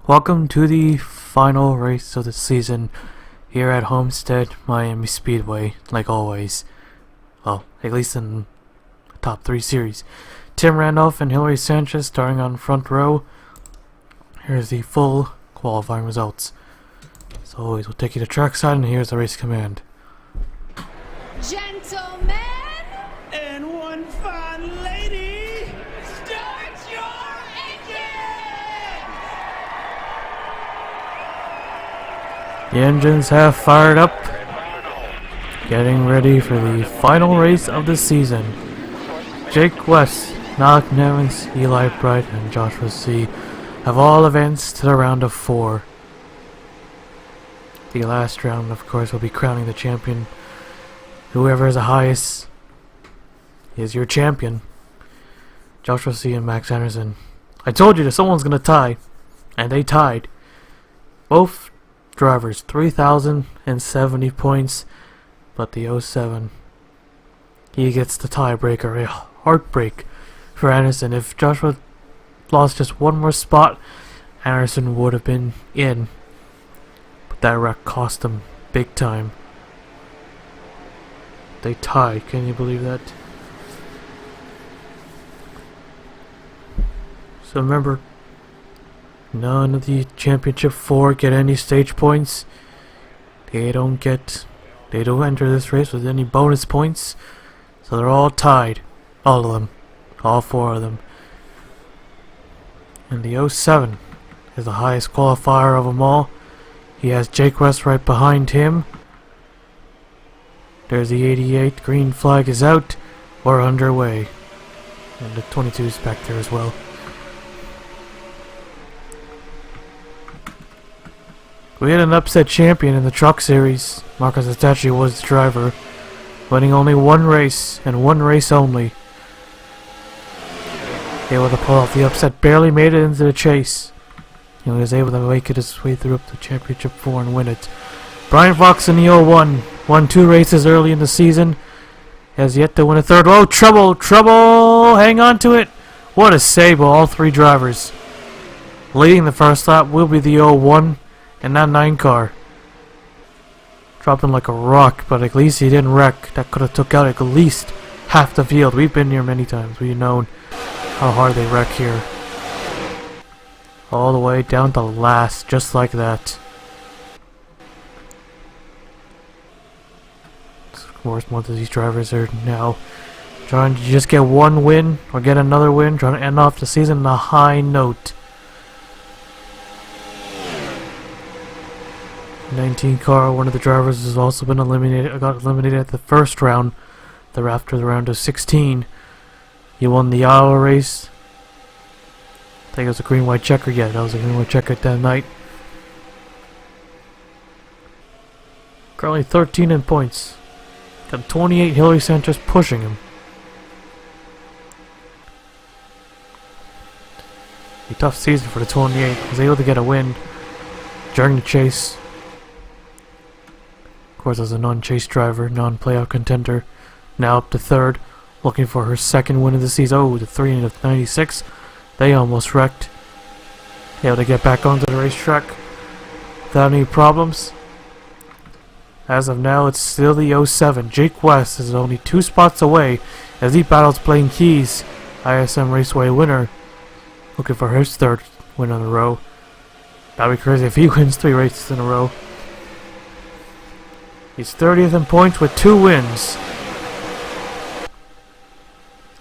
Welcome to the final race of the season here at Homestead-Miami Speedway, like always. Well, at least in the top 3 series. Tim Randolph and Hilary Sanchez starting on front row. Here's the full qualifying results. As always, we'll take you to trackside, and here's the race command. Gentlemen, and one fine lady, start your engines! The engines have fired up, getting ready for the final race of the season. Jake West, Malik Nevins, Eli Bright, and Joshua C. have all advanced to the round of 4. The last round, of course, will be crowning the champion. Whoever is the highest is your champion. Joshua C. and Max Anderson. I told you that someone's gonna tie, and they tied. Both drivers 3,070 points, but the 07, he gets the tiebreaker. A heartbreak for Anderson. If Joshua lost just one more spot, Anderson would have been in, but that wreck cost him big time. They tied. Can you believe that? So remember, none of the championship 4 get any stage points. They don't enter this race with any bonus points. So they're all tied. All of them. All 4 of them. And the 07 is the highest qualifier of them all. He has Jake West right behind him. There's the 88. Green flag is out. We're underway. And the 22 is back there as well. We had an upset champion in the truck series. Marcus Itachi was the driver, winning only one race, and one race only. Able to pull off the upset, barely made it into the chase. He was able to make it his way through up the championship 4 and win it. Brian Fox in the 01 won 2 races early in the season. Has yet to win a third. Oh, trouble! Hang on to it! What a save by all 3 drivers. Leading the first lap will be the 01 and that 9 car. Dropping like a rock, but at least he didn't wreck. That could have took out at least half the field. We've been here many times. We've known how hard they wreck here. All the way down to last, just like that. Of course, most of these drivers are now trying to just get one win or get another win, trying to end off the season on a high note. 19 car, one of the drivers has also been eliminated. Got eliminated at the first round. They're after the round of 16. He won the Iowa race. I think it was a green-white checker. Yeah, that was a green-white checker that night. Currently 13 in points. Got 28. Hilary Sanchez pushing him. A tough season for the 28. He was able to get a win during the chase. Of course, as a non-chase driver, non-playoff contender, now up to 3rd, looking for her 2nd win of the season. Oh, the 3 and the 96. They almost wrecked. Able to get back onto the racetrack without any problems. As of now, it's still the 07. Jake West is only 2 spots away as he battles Blaine Keys, ISM Raceway winner, looking for his 3rd win in a row. That'd be crazy if he wins 3 races in a row. He's 30th in points with 2 wins.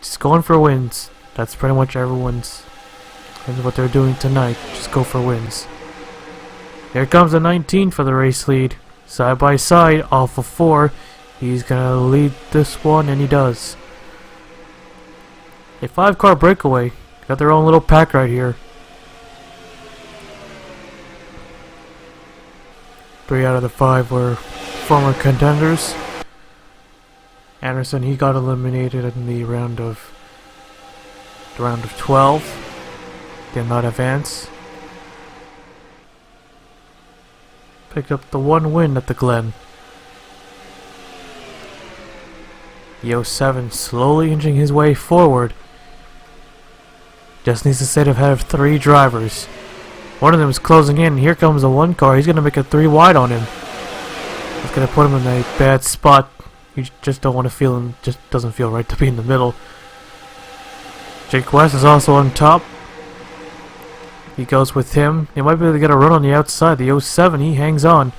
Just going for wins. That's pretty much everyone's. That's what they're doing tonight. Just go for wins. Here comes the 19 for the race lead. Side by side, off of 4. He's gonna lead this one, and he does. A 5-car breakaway. Got their own little pack right here. 3 out of the 5 were former contenders. Anderson, he got eliminated in the round of 12. Did not advance. Picked up the 1 win at the Glen. The 07 slowly inching his way forward. Just needs to stay ahead of 3 drivers. One of them is closing in. Here comes the one car. He's going to make a 3 wide on him. It's going to put him in a bad spot. You just don't want to feel him. Just doesn't feel right to be in the middle. Jake West is also on top. He goes with him. He might be able to get a run on the outside. The 07, he hangs on.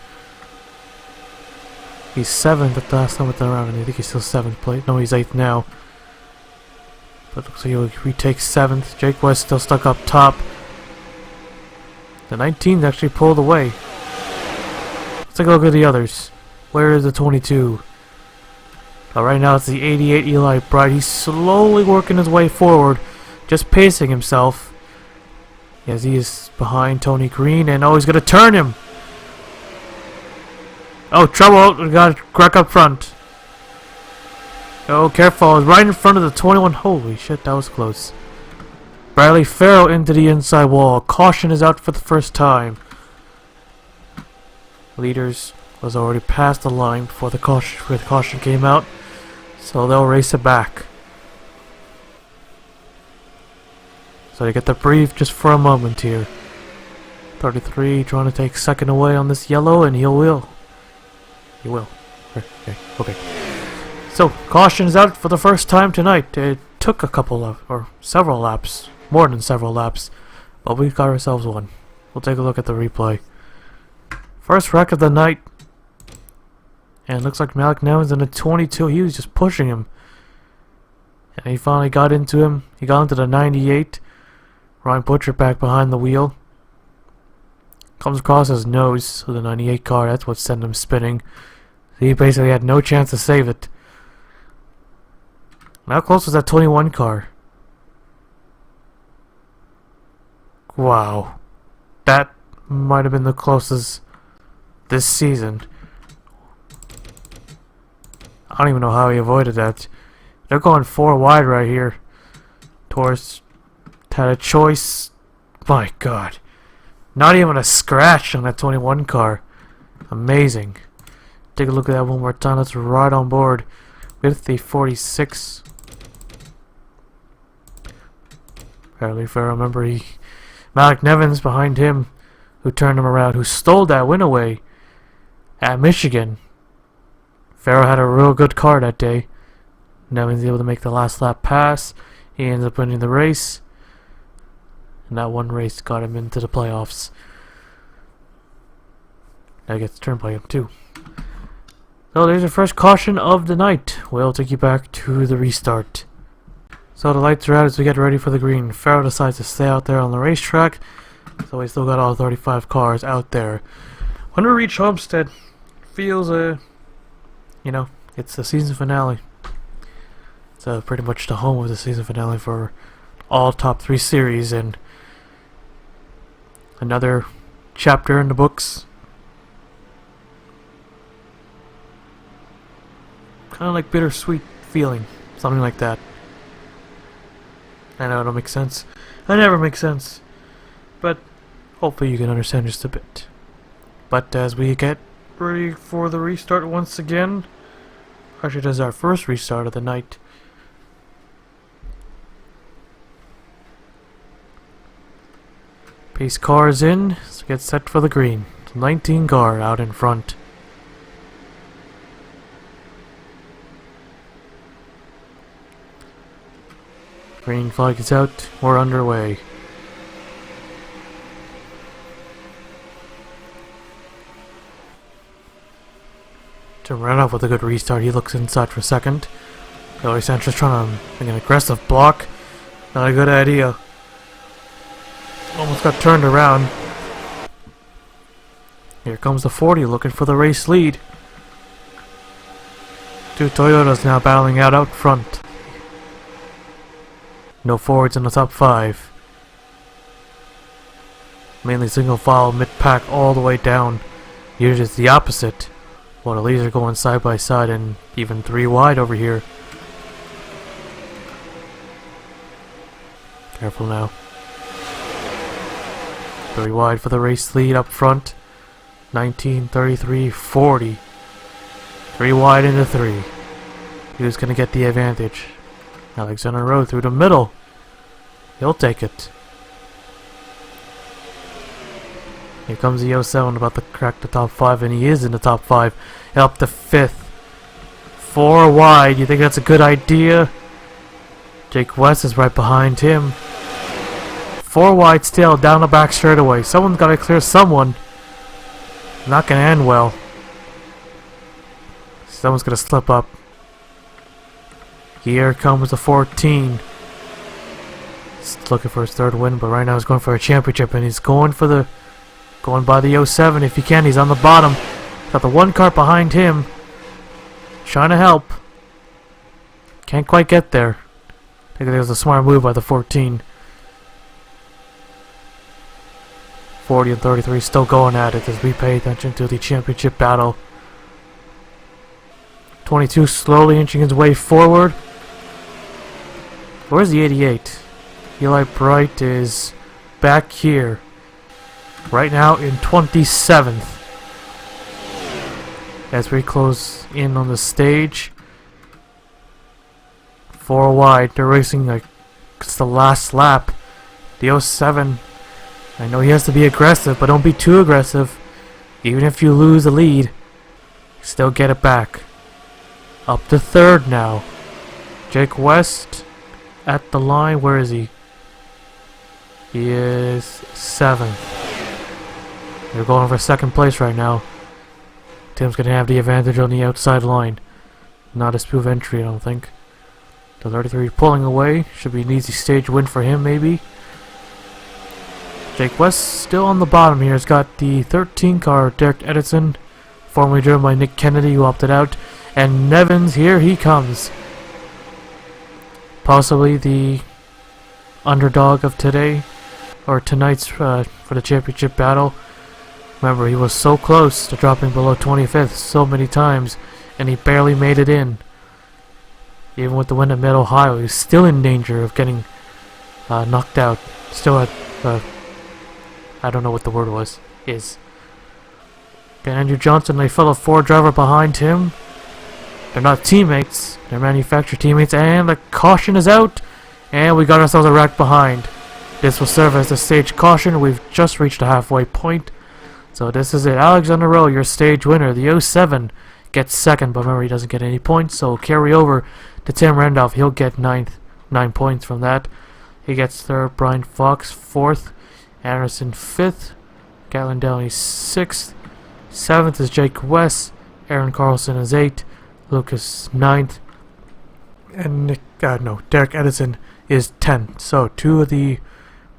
He's 7th at the last time with the round, and I think he's still 7th place. No, he's 8th now. But looks like he'll retake 7th. Jake West still stuck up top. The 19's actually pulled away. Let's take a look at the others. Where is the 22? Right now it's the 88 Eli Bright. He's slowly working his way forward, just pacing himself. As he is behind Tony Green, and oh, he's gonna turn him. Oh, trouble! We got Greg up front. Oh, careful! It's right in front of the 21. Holy shit, that was close. Bradley Farrell into the inside wall. Caution is out for the first time. Leaders was already past the line before the caution came out, so they'll race it back. So you get to breathe just for a moment here. 33 trying to take second away on this yellow, and he will. He will. Okay. So caution is out for the first time tonight. It took a couple of, or several laps, more than several laps, but we got ourselves one. We'll take a look at the replay. First wreck of the night. And it looks like Malik Nevins in the 22. He was just pushing him. And he finally got into him. He got into the 98. Ryan Butcher back behind the wheel. Comes across his nose with the 98 car. That's what sent him spinning. He basically had no chance to save it. How close was that 21 car? Wow. That might have been the closest this season. I don't even know how he avoided that. They're going 4 wide right here. Torres had a choice. My god. Not even a scratch on that 21 car. Amazing. Take a look at that one more time. That's right on board with the 46. Apparently, if I remember, Malik Nevins behind him, who turned him around, who stole that win away at Michigan. Farrell had a real good car that day. Nevins able to make the last lap pass. He ends up winning the race. And that one race got him into the playoffs. Now he gets turned by him too. So there's your first caution of the night. We'll take you back to the restart. So the lights are out as we get ready for the green. Farrell decides to stay out there on the racetrack. So we still got all 35 cars out there. When we reach Homestead, feels you know, it's the season finale. It's pretty much the home of the season finale for all top 3 series, and another chapter in the books. Kind of like bittersweet feeling, something like that. I know it don't make sense. It never makes sense, but hopefully you can understand just a bit. But as we get ready for the restart once again, actually this is our first restart of the night. Pace car is in, so get set for the green. 19 car out in front. Green flag is out, we're underway. To run off with a good restart, he looks inside for second. Billy Sanchez trying to make an aggressive block. Not a good idea. Almost got turned around. Here comes the 40 looking for the race lead. 2 Toyotas now battling out front. No forwards in the top 5. Mainly single file mid-pack all the way down. Usually it's the opposite. Well, the leads are going side by side and even 3 wide over here. Careful now. 3 wide for the race lead up front. 19, 33, 40. 3 wide into 3. Who's going to get the advantage? Alexander Rowe through the middle. He'll take it. Here comes the 07 about to crack the top 5, and he is in the top 5. Up to 5th. 4 wide. You think that's a good idea? Jake West is right behind him. 4 wide still, down the back straightaway. Someone's got to clear someone. Not going to end well. Someone's going to slip up. Here comes the 14. He's looking for his 3rd win, but right now he's going for a championship, and he's going by the 07 if he can. He's on the bottom. Got the 1 car behind him. Trying to help. Can't quite get there. I think it was a smart move by the 14. 40 and 33 still going at it as we pay attention to the championship battle. 22 slowly inching his way forward. Where's the 88? Eli Bright is back here. Right now in 27th. As we close in on the stage. 4 wide. They're racing like it's the last lap. The 07. I know he has to be aggressive, but don't be too aggressive. Even if you lose the lead, still get it back. Up to 3rd now. Jake West at the line. Where is he? He is 7th. They're going for 2nd place right now. Tim's going to have the advantage on the outside line. Not a smooth entry, I don't think. The 33 pulling away. Should be an easy stage win for him, maybe. Jake West still on the bottom here. He's got the 13 car, Derek Edison, formerly driven by Nick Kennedy, who opted out. And Nevins, here he comes. Possibly the underdog of today, or tonight's for the championship battle. Remember, he was so close to dropping below 25th so many times, and he barely made it in. Even with the win at Mid-Ohio, he's still in danger of getting knocked out. Still at, I don't know what the word was, is. Okay, Andrew Johnson, a fellow Ford driver behind him. They're not teammates, they're manufacturer teammates, and the caution is out, and we got ourselves a wreck behind. This will serve as the stage caution. We've just reached the halfway point. So this is it. Alexander Rowe, your stage winner. The 07 gets 2nd, but remember he doesn't get any points, so carry over to Tim Randolph. He'll get 9 points from that. He gets 3rd. Brian Fox 4th. Anderson 5th. Gatlin Downey 6th. 7th is Jake West. Aaron Carlson is 8th. Lucas 9th. And Derek Edison is 10th. So 2 of the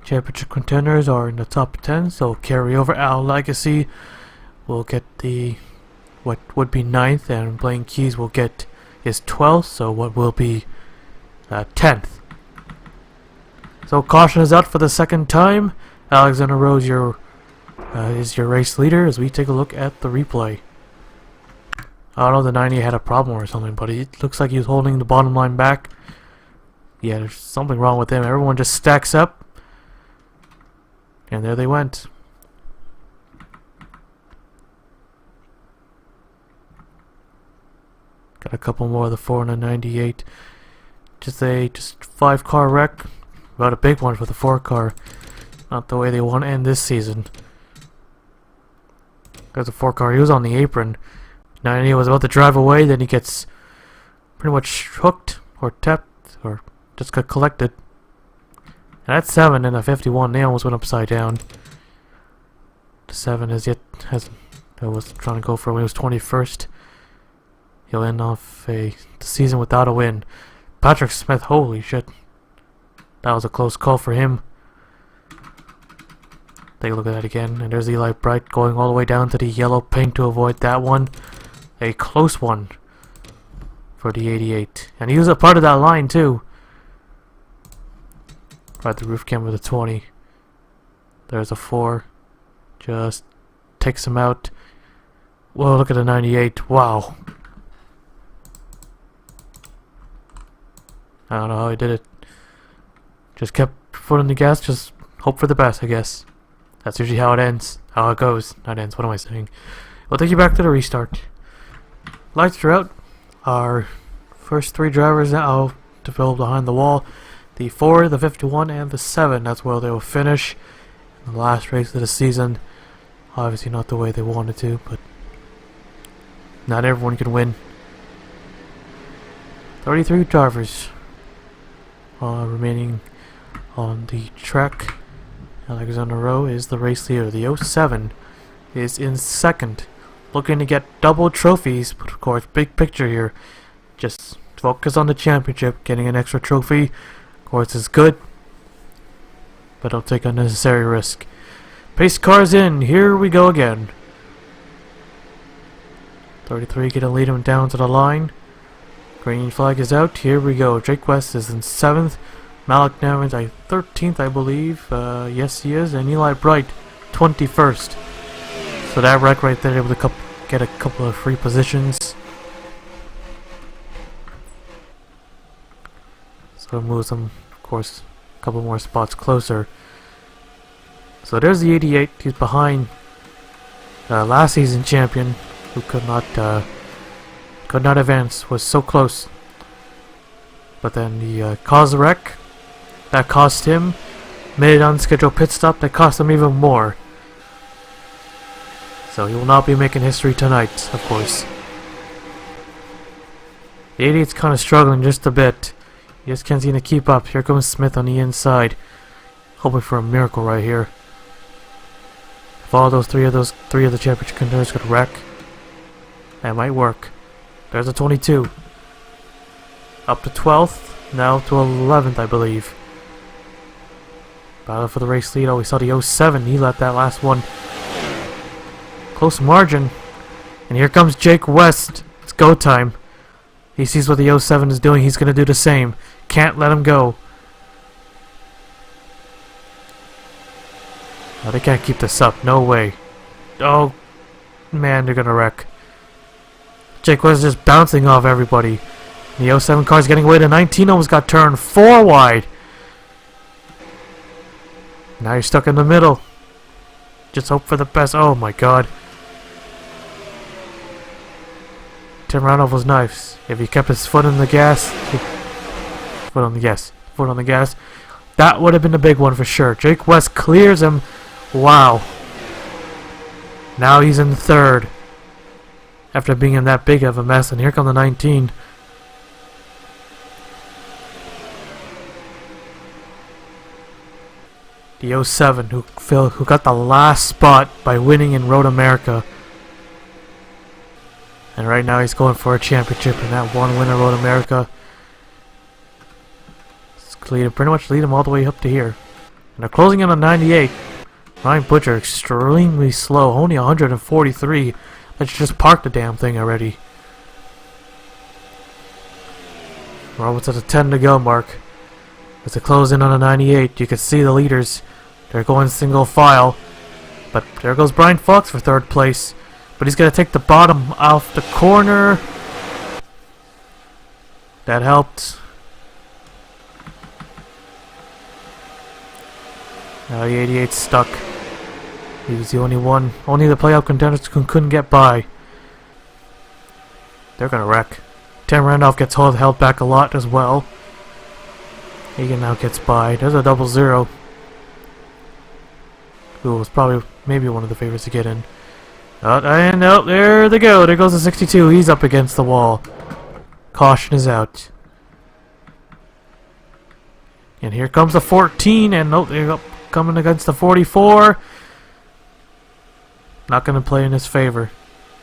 championship contenders are in the top 10, so carry over. Al Legacy will get the what would be 9th, and Blaine Keys will get his 12th, so what will be 10th. So caution is out for the 2nd time. Alexander Rose is your race leader as we take a look at the replay. I don't know, the 90 had a problem or something, but it looks like he was holding the bottom line back. Yeah, there's something wrong with him. Everyone just stacks up. And there they went. Got a couple more of the 4 and a 98. Just 5-car wreck. About a big one for the 4-car. Not the way they want to end this season. There's a 4-car. He was on the apron. 90 was about to drive away. Then he gets pretty much hooked or tapped or just got collected. And that's 7 and a 51. They almost went upside down. The 7 I was trying to go for when he was 21st. He'll end off the season without a win. Patrick Smith, holy shit. That was a close call for him. Take a look at that again. And there's Eli Bright going all the way down to the yellow paint to avoid that one. A close one for the 88. And he was a part of that line too. Right, the roof cam with a 20. There's a 4. Just takes him out. Whoa, look at the 98. Wow. I don't know how he did it. Just kept foot on the gas, just hope for the best, I guess. That's usually how it ends. How it goes. Not ends, what am I saying? We'll take you back to the restart. Lights are out. Our first 3 drivers now developed behind the wall. The 4, the 51, and the 7. That's where they will finish in the last race of the season. Obviously not the way they wanted to, but not everyone can win. 33 drivers remaining on the track. Alexander Lowe is the race leader. The 07 is in second, looking to get double trophies, but of course, big picture here. Just focus on the championship. Getting an extra trophy, of course, is good, but don't take unnecessary risk. Pace cars in. Here we go again. 33 gonna lead him down to the line. Green flag is out. Here we go. Jake West is in 7th. Malik Navin's 13th, I believe. Yes, he is. And Eli Bright, 21st. So that wreck right there, able to get a couple of free positions. So it moves them, of course, a couple more spots closer. So there's the 88. He's behind last season champion, who could not advance. Was so close, but then he caused a wreck. That cost him. Made an unscheduled pit stop. That cost him even more. So he will not be making history tonight, of course. The 88's kind of struggling just a bit. He just can't seem to keep up. Here comes Smith on the inside, hoping for a miracle right here. If all those three of the championship contenders could wreck, that might work. There's a 22. Up to 12th, now to 11th, I believe. Battle for the race lead. Oh, we saw the 07. He let that last one. Close margin. And here comes Jake West. It's go time. He sees what the 07 is doing. He's going to do the same. Can't let him go. Oh, they can't keep this up. No way. Oh, man, they're going to wreck. Jake West is just bouncing off everybody. The 07 car's getting away. The 19 almost got turned 4 wide. Now you're stuck in the middle. Just hope for the best. Oh my god. Tim Randolph was nice. If he kept his foot on the gas, foot on the gas, that would have been a big one for sure. Jake West clears him. Wow. Now he's in 3rd. After being in that big of a mess, and here comes the 19. The 07 who got the last spot by winning in Road America. And right now he's going for a championship in that one win in Road America. It's pretty much lead him all the way up to here. And they're closing in on 98. Ryan Butcher extremely slow, only 143. Let's just park the damn thing already. We're almost at the 10 to go mark. As they close in on a 98, you can see the leaders. They're going single file. But there goes Brian Fox for 3rd place. But he's going to take the bottom off the corner. That helped. Now the 88's stuck. He was the only one. Only the playoff contenders couldn't get by. They're going to wreck. Tim Randolph gets held back a lot as well. Egan now gets by. There's a 00. Who was probably maybe one of the favorites to get in. And there they go. There goes the 62. He's up against the wall. Caution is out. And here comes the 14. And they're coming against the 44. Not going to play in his favor.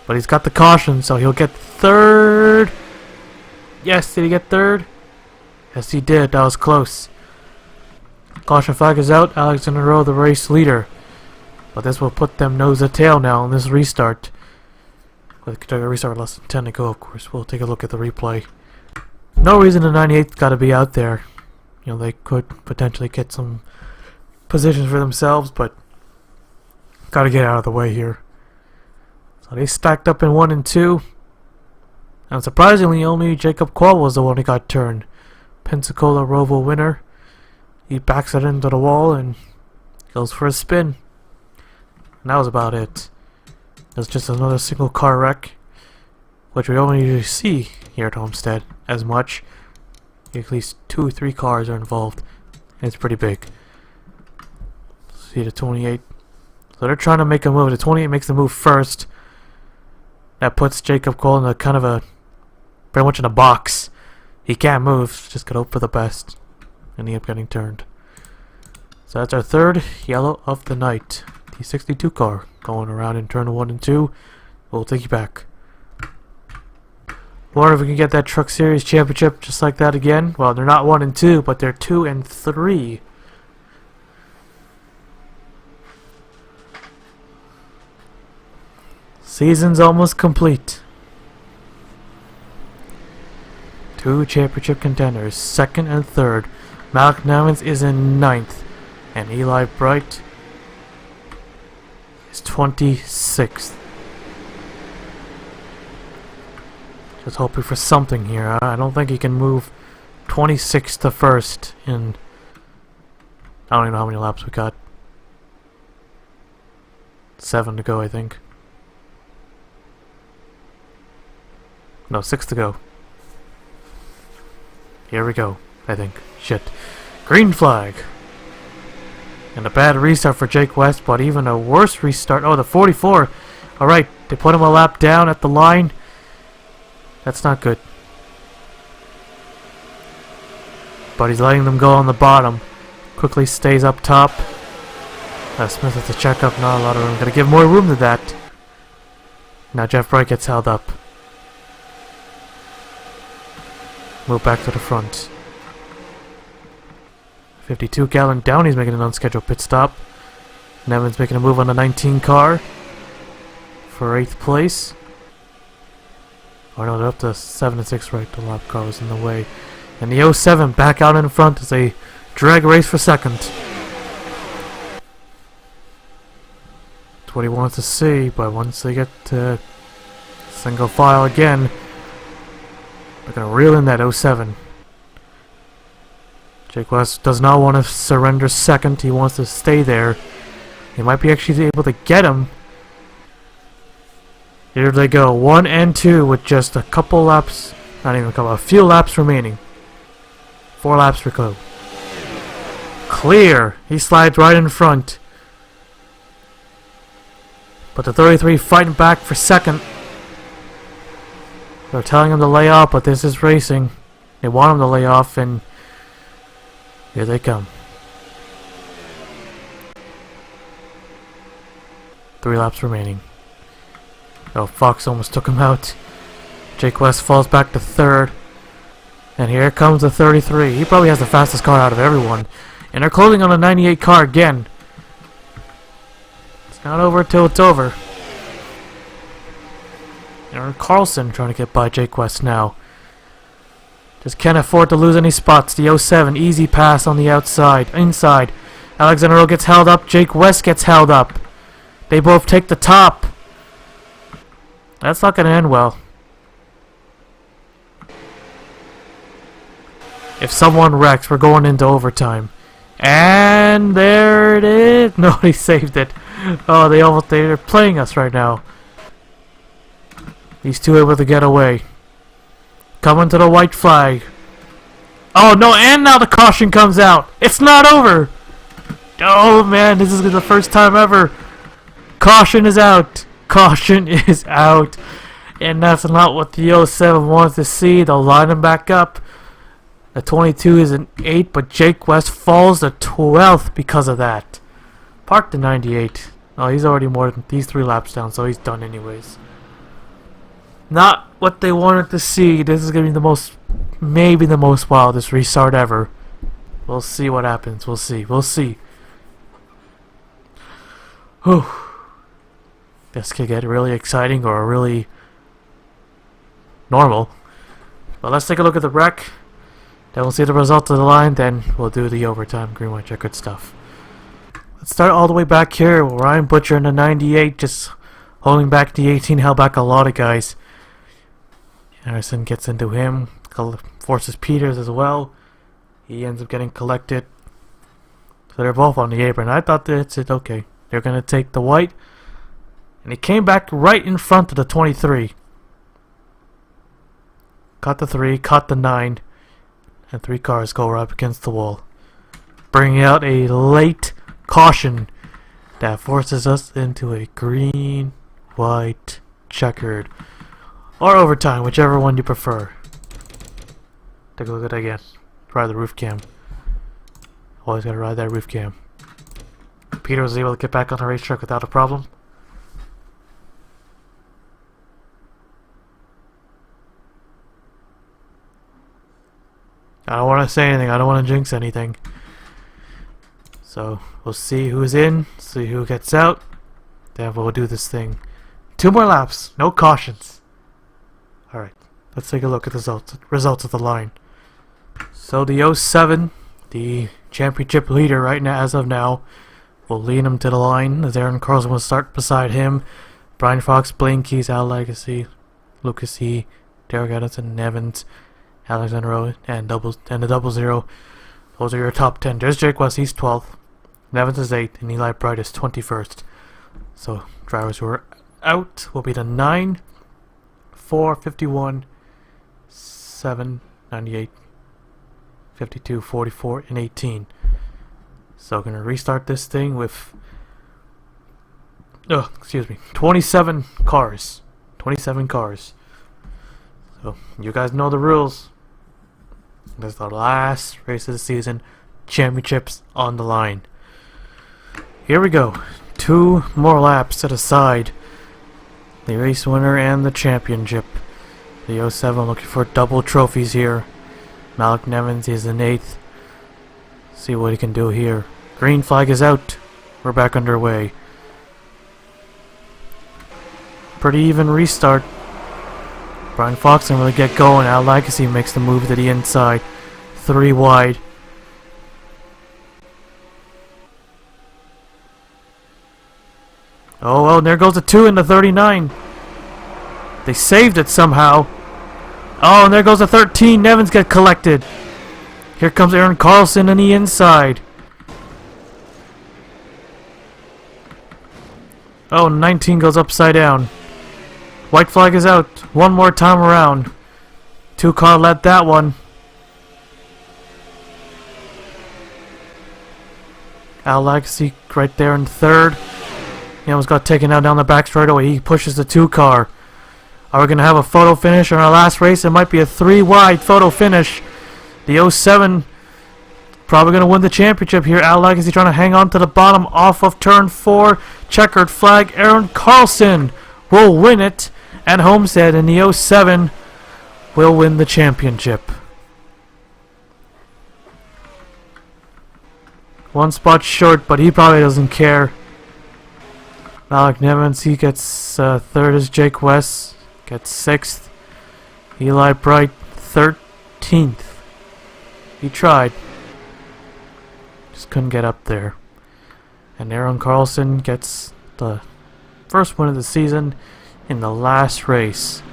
But he's got the caution, so he'll get 3rd. Yes, did he get 3rd? Yes, he did. That was close. Caution flag is out. Alexander Lowe, the race leader. But this will put them nose to tail now on this restart. With a restart less than 10 to go, of course. We'll take a look at the replay. No reason the 98's got to be out there. You know, they could potentially get some positions for themselves, but got to get out of the way here. So they stacked up in 1 and 2. And surprisingly, only Jacob Quall was the one who got turned. Pensacola Roval winner. He backs it into the wall and goes for a spin. And that was about it. There's just another single car wreck, which we don't usually see here at Homestead as much. At least 2 or 3 cars are involved. And it's pretty big. See the 28 So they're trying to make a move. The 28 makes the move first. That puts Jacob Cole in a kind of a, pretty much in a box. He can't move, just gotta hope for the best. And he up getting turned. So that's our third yellow of the night. The 62 car going around in turn 1 and 2. We'll take you back. Wonder if we can get that Truck Series Championship just like that again. Well, they're not 1 and 2, but they're 2 and 3. Season's almost complete. 2 championship contenders, 2nd and 3rd. Malik Nevins is in 9th. And Eli Bright is 26th. Just hoping for something here. I don't think he can move 26th to 1st in... I don't even know how many laps we got. 7 to go, I think. No, 6 to go. Here we go, I think. Shit. Green flag. And a bad restart for Jake West, but even a worse restart. Oh, the 44. Alright, they put him a lap down at the line. That's not good. But he's letting them go on the bottom. Quickly stays up top. Smith has to check up. Not a lot of room. Gotta give more room to that. Now Jeff Bright gets held up. Move back to the front. 52 Gallon Downey's making an unscheduled pit stop. Nevins making a move on the 19 car for 8th place. Oh no, they're up to 7 and 6 right. The lap car was in the way. And the 07 back out in front as they drag race for 2nd. That's what he wants to see, but once they get to single file again, they're going to reel in that 07. Jake West does not want to surrender 2nd. He wants to stay there. He might be actually able to get him. Here they go. 1 and 2 with just a couple laps. Not even a couple. A few laps remaining. 4 laps for Lowe. Clear. He slides right in front. But the 33 fighting back for 2nd. They're telling him to lay off, but this is racing. They want him to lay off, and here they come. 3 laps remaining. Oh, Fox almost took him out. Jake West falls back to 3rd. And here comes the 33. He probably has the fastest car out of everyone. And they're closing on the 98 car again. It's not over till it's over. Aaron Carlson trying to get by Jake West now. Just can't afford to lose any spots. The 07, easy pass on the outside. Inside. Alexander Rowe gets held up. Jake West gets held up. They both take the top. That's not going to end well. If someone wrecks, we're going into overtime. And there it is. Nobody saved it. Oh, they're playing us right now. These two able to get away. Coming to the white flag. Oh no, and now the caution comes out. It's not over. Oh man, this is the first time ever. Caution is out. Caution is out. And that's not what the 07 wants to see. They'll line him back up. The 22 is an 8, but Jake West falls to 12th because of that. Park the 98. Oh, he's already more than these 3 laps down, so he's done anyways. Not what they wanted to see. This is going to be the most, maybe the most wildest restart ever. We'll see what happens. We'll see. We'll see. Whew. This could get really exciting or really normal. But let's take a look at the wreck. Then we'll see the result of the line. Then we'll do the overtime green, white, checkered stuff. Let's start all the way back here. Ryan Butcher in the 98 just holding back the 18. Held back a lot of guys. Anderson gets into him. Forces Peters as well. He ends up getting collected. So they're both on the apron. I thought that's it. Okay. They're going to take the white. And he came back right in front of the 23. Caught the 3. Caught the 9. And 3 cars go right up against the wall. Bringing out a late caution That forces us into a green, white, checkered, or overtime, whichever one you prefer. Take a look at that again. Ride the roof cam. Always gotta ride that roof cam. Peter was able to get back on the racetrack without a problem. I don't want to say anything. I don't want to jinx anything. So we'll see who's in, see who gets out. Then we'll do this thing. 2 more laps, no cautions. Alright, let's take a look at the results of the line. So the 07, the championship leader right now, as of now, will lead him to the line as Aaron Carlson will start beside him. Brian Fox, Blaine Keys, Al Legacy, Lucas E, Derek Edison, Evans, Alexander Rowe, and the 00. Those are your top 10. There's Jake West, he's 12th. Evans is 8th, and Eli Bright is 21st. So drivers who are out will be the 9, 4, 51, 7, 98, 52, 44, and 18. So gonna restart this thing with 27 cars. 27 cars. So you guys know the rules. This is the last race of the season. Championships on the line. Here we go. 2 more laps to decide the race winner and the championship. The 07 looking for double trophies here. Malik Nevins is in 8th. See what he can do here. Green flag is out. We're back underway. Pretty even restart. Brian Fox didn't really get going. Al Legacy makes the move to the inside. 3 wide. Oh, well, there goes the 2 in the 39. They saved it somehow. Oh, and there goes the 13. Nevins get collected. Here comes Aaron Carlson on the inside. Oh, 19 goes upside down. White flag is out. 1 more time around. 2 car led that one. Al Legacy right there in 3rd. He almost got taken out down the back straight away. He pushes the 2 car. Are we going to have a photo finish on our last race? It might be a 3 wide photo finish. The 07 probably going to win the championship here. Al Legacy trying to hang on to the bottom off of turn 4. Checkered flag. Aaron Carlson will win it. And Homestead in the 07 will win the championship. 1 spot short, but he probably doesn't care. Malik Nevins, he gets 3rd as Jake West, gets 6th. Eli Bright, 13th. He tried. Just couldn't get up there. And Aaron Carlson gets the first win of the season in the last race.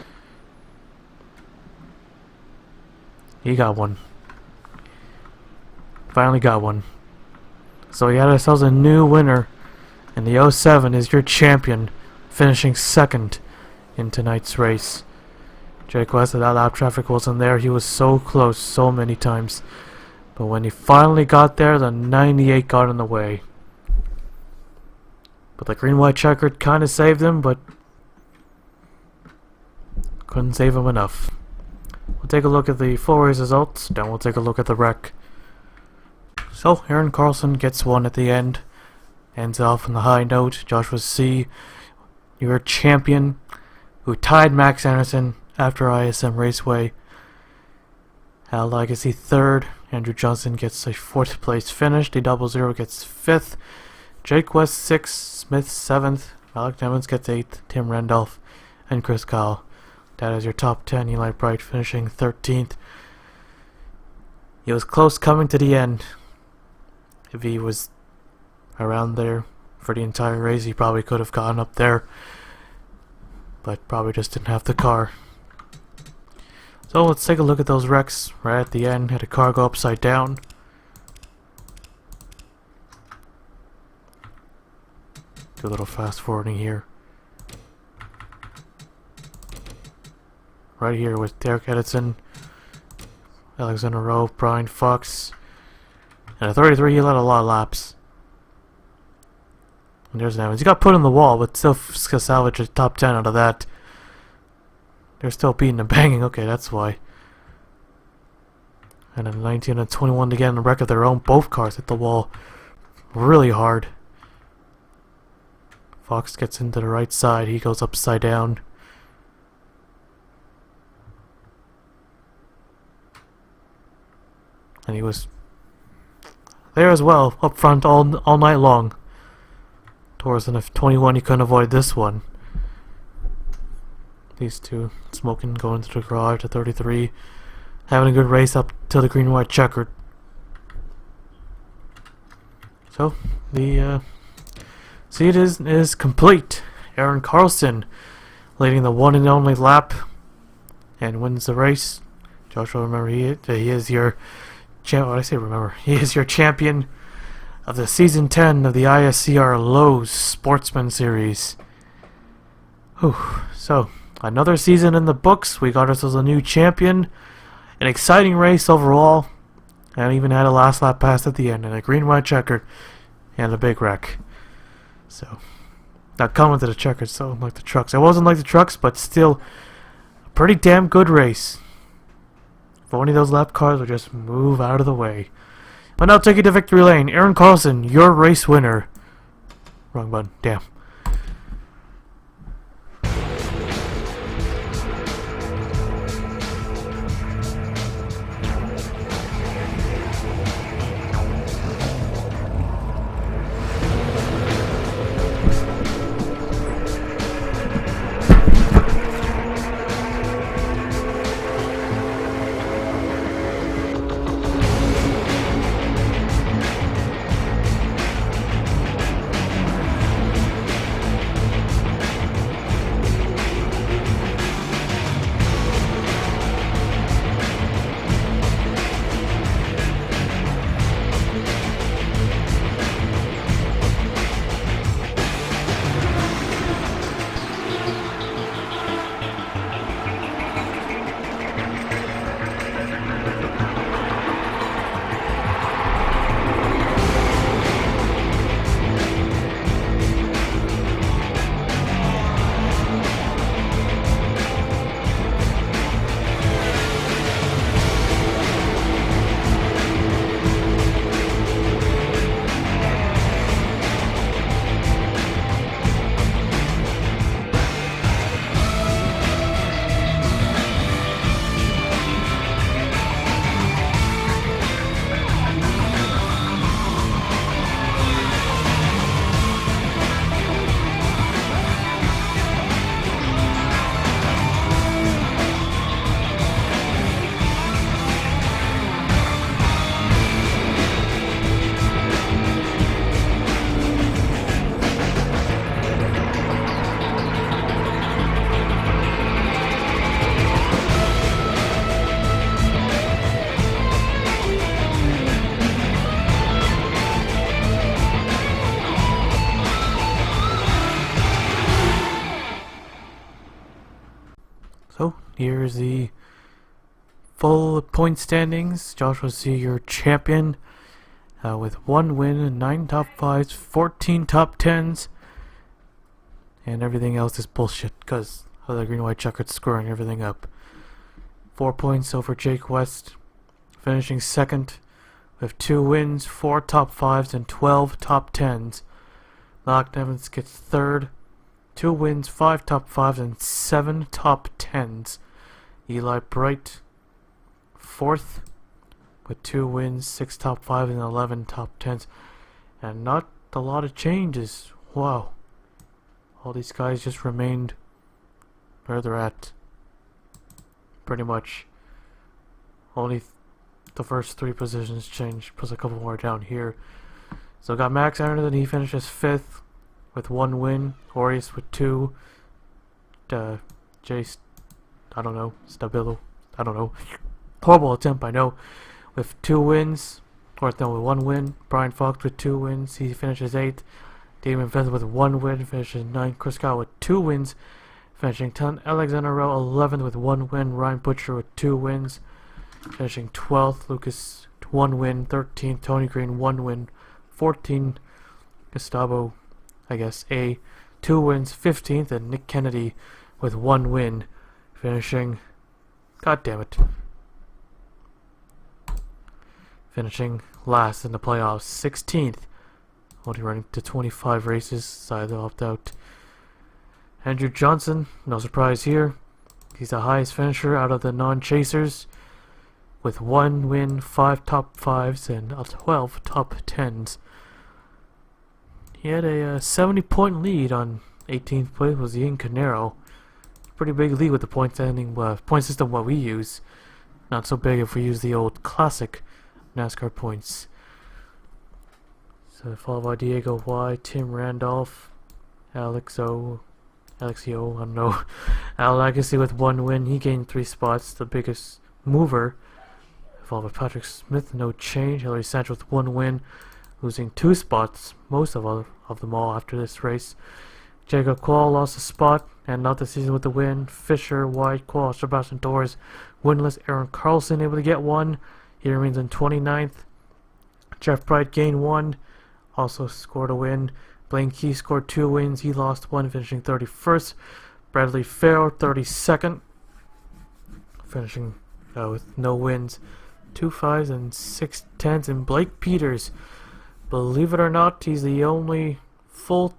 He got one. Finally got one. So we got ourselves a new winner. And the 07 is your champion, finishing 2nd in tonight's race. Jake West, that lap traffic wasn't there. He was so close so many times. But when he finally got there, the 98 got in the way. But the green-white checkered kind of saved him, but couldn't save him enough. We'll take a look at the full race results, then we'll take a look at the wreck. So, Aaron Carlson gets 1 at the end. Ends off on the high note. Joshua C., your champion, who tied Max Anderson after ISM Raceway. Al Legacy 3rd. Andrew Johnson gets a 4th place finish. The 00 gets 5th. Jake West 6th. Smith 7th. Malik Nevins gets 8th. Tim Randolph and Chris Kyle. That is your top 10. Eli Bright finishing 13th. He was close coming to the end. If he was around there for the entire race, he probably could have gotten up there, but probably just didn't have the car. So let's take a look at those wrecks right at the end. Had a car go upside down. Do a little fast forwarding here. Right here with Derek Edison, Alexander Rowe, Brian Fox, and a 33. He led a lot of laps. And there's an Evans. He got put on the wall, but still salvaged a top 10 out of that. They're still beating and banging. Okay, that's why. And then 19 and 21 to get in the wreck of their own. Both cars hit the wall really hard. Fox gets into the right side. He goes upside down. And he was there as well, up front all night long. Towards the 21, he couldn't avoid this one. These two smoking, going to the garage to 33. Having a good race up till the green white checkered. So the seed is complete. Aaron Carlson leading the one and only lap and wins the race. Joshua, remember he is your he is your champion of the season 10 of the ISCR Lowe Sportsman series. Whew. So another season in the books. We got ourselves a new champion. An exciting race overall, and even had a last lap pass at the end, and a green white checkered, and a big wreck. So, not coming to the checkers, so like the trucks. It wasn't like the trucks, but still a pretty damn good race. If only those lap cars would just move out of the way. But now take you to victory lane. Aaron Carlson, your race winner. Wrong button. Damn. So, here's the full point standings. Joshua C, your champion, with 1 win, 9 top 5s, 14 top 10s, and everything else is bullshit because of the green white checkered scoring everything up. 4 points over Jake West, finishing second with 2 wins, 4 top 5s, and 12 top 10s. Lock Evans gets third, 2 wins, 5 top 5s, and 7 top 10s. Eli Bright, fourth, with 2 wins, 6 top 5s, and 11 top 10s. And not a lot of changes. Wow. All these guys just remained where they're at. Pretty much. Only the first 3 positions changed, plus a couple more down here. So got Max Anderson, he finishes 5th with 1 win. Orius with 2. Jace, I don't know. Stabilo, I don't know. Horrible attempt, I know. With 2 wins. Or no, with 1 win. Brian Fox with 2 wins. He finishes 8th. Damon Fenton with 1 win. Finishes 9th. Chris Scott with 2 wins. Finishing 10th. Alexander Rowe 11th with 1 win. Ryan Butcher with 2 wins. Finishing 12th. Lucas 1 win. 13th. Tony Green 1 win. 14th. Gustavo I guess, 2 wins, 15th, and Nick Kennedy with 1 win, finishing, god damn it, finishing last in the playoffs, 16th, only running to 25 races, decided to opt out. Andrew Johnson, no surprise here, he's the highest finisher out of the non-chasers, with 1 win, 5 top 5s, and 12 top 10s. He had a 70-point lead on 18th place was Ian Canero. Pretty big lead with the point system what we use. Not so big if we use the old classic NASCAR points. So followed by Diego Y, Tim Randolph, Alexio, I don't know. Al Legacy with 1 win, he gained 3 spots, the biggest mover. Followed by Patrick Smith, no change. Hillary Sanchez with 1 win, losing 2 spots, most of them all after this race. Jacob Quall lost a spot, and not the season with the win. Fisher, White, Quall, Sebastian Torres, winless. Aaron Carlson able to get 1. He remains in 29th. Jeff Bright gained 1, also scored a win. Blaine Key scored 2 wins, he lost 1, finishing 31st. Bradley Farrell, 32nd, finishing with no wins. 2 5s and 6 10s. And Blake Peters, believe it or not, he's the only full...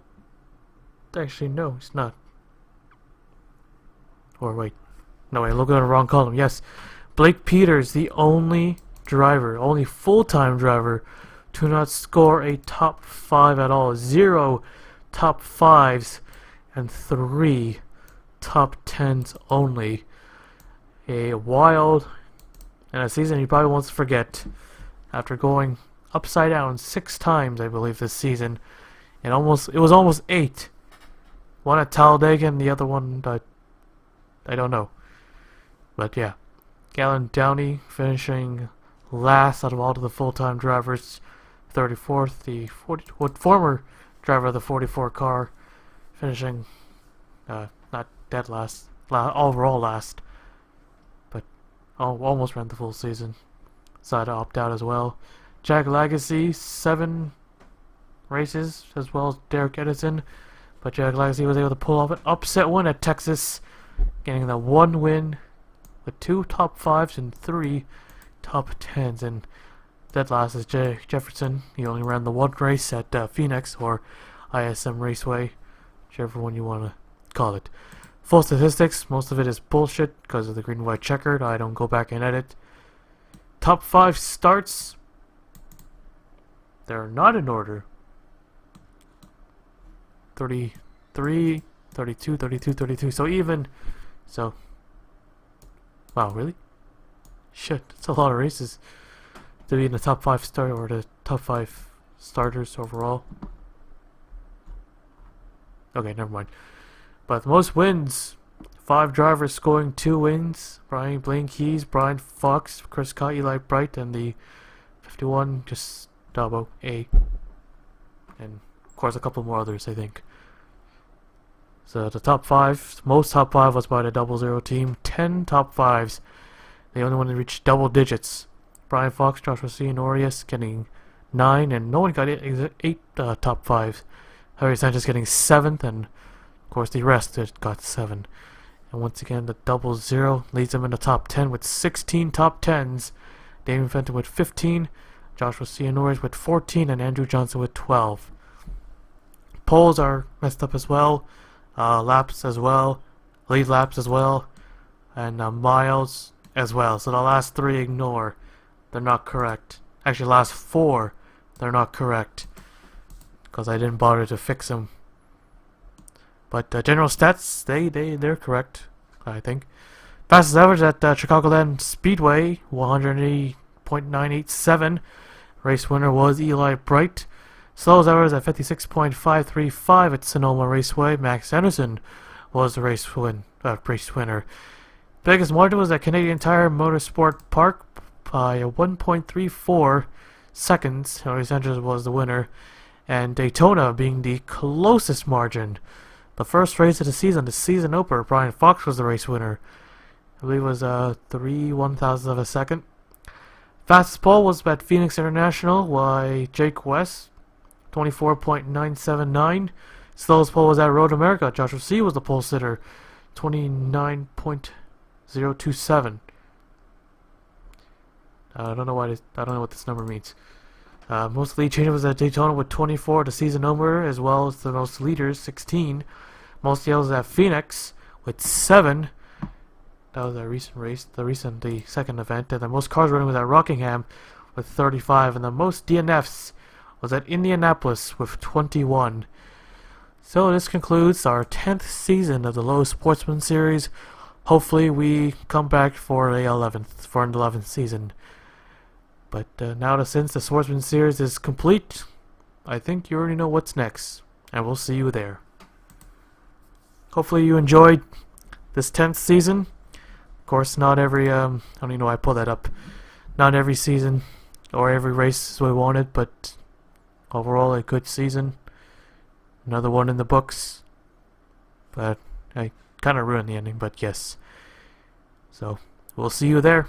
Actually, no, he's not. Or wait. No, I looked at the wrong column. Yes, Blake Peters, the only driver, only full-time driver to not score a top 5 at all. 0 top 5s and 3 top 10s only. A wild and a season he probably wants to forget. After going upside down 6 times, I believe, this season, and it was almost 8. One at Talladega and the other one I don't know. But yeah, Galen Downey finishing last out of all of the full-time drivers, 34th. The former driver of the 44 car, finishing not dead last, overall last, but almost ran the full season. Decided to opt out as well. Jack Legacy, 7 races, as well as Derek Edison. But Jack Legacy was able to pull off an upset win at Texas, getting the 1 win with 2 top 5s and 3 top 10s. And dead last is Jay Jefferson. He only ran the 1 race at Phoenix, or ISM Raceway, whichever one you want to call it. Full statistics, most of it is bullshit because of the green-white checkered. I don't go back and edit. Top 5 starts, they're not in order. 33, 32, 32, 32. So even. So. Wow, really? Shit, that's a lot of races to be in the top 5 start, or the top 5 starters overall. Okay, never mind. But the most wins, 5 drivers scoring 2 wins. Blaine Keys, Brian Fox, Chris Scott, Eli Bright, and the 51 just double A. And of course a couple more others, I think. So the top 5, most top 5 was by the 00 team. 10 top 5s. The only one that reached double digits. Brian Fox, Joshua C. and Orius getting 9, and no one got 8 top 5s. Harry Sanchez getting 7th, and of course the rest got 7. And once again, the 00 leads them in the top 10 with 16 top 10s. Damon Fenton with 15, Joshua C. and Orius with 14, and Andrew Johnson with 12. Poles are messed up as well. Laps as well. Lead laps as well. And miles as well. So the last 3 ignore. They're not correct. Actually, last 4, they're not correct, because I didn't bother to fix them. But general stats, they're correct, I think. Fastest average at Chicagoland Speedway, 180.987. Race winner was Eli Bright. Slowest average at 56.535 at Sonoma Raceway. Max Anderson was the race winner. Biggest margin was at Canadian Tire Motorsport Park by 1.34 seconds. Henry Sanchez was the winner, and Daytona being the closest margin. The first race of the season opener, Brian Fox was the race winner. I believe it was 3/1000 of a second. Fastest pole was at Phoenix International by Jake West, 24.979. Slowest pole was at Road America. Joshua C was the pole sitter, 29.027. I don't know what this number means. Most lead changes was at Daytona with 24, the season number, as well as the most leaders, 16. Most yells at Phoenix with 7. That was a recent race, the second event. And the most cars running was at Rockingham with 35, and the most DNFs was at Indianapolis with 21. So this concludes our 10th season of the Lowe Sportsman series. Hopefully we come back for an 11th season. But now that since the Sportsman series is complete, I think you already know what's next, and we'll see you there. Hopefully you enjoyed this 10th season. Of course, not every I don't even know why I pulled that up. Not every season or every race is what we wanted, but overall a good season. Another one in the books. But I kind of ruined the ending, but yes. So we'll see you there.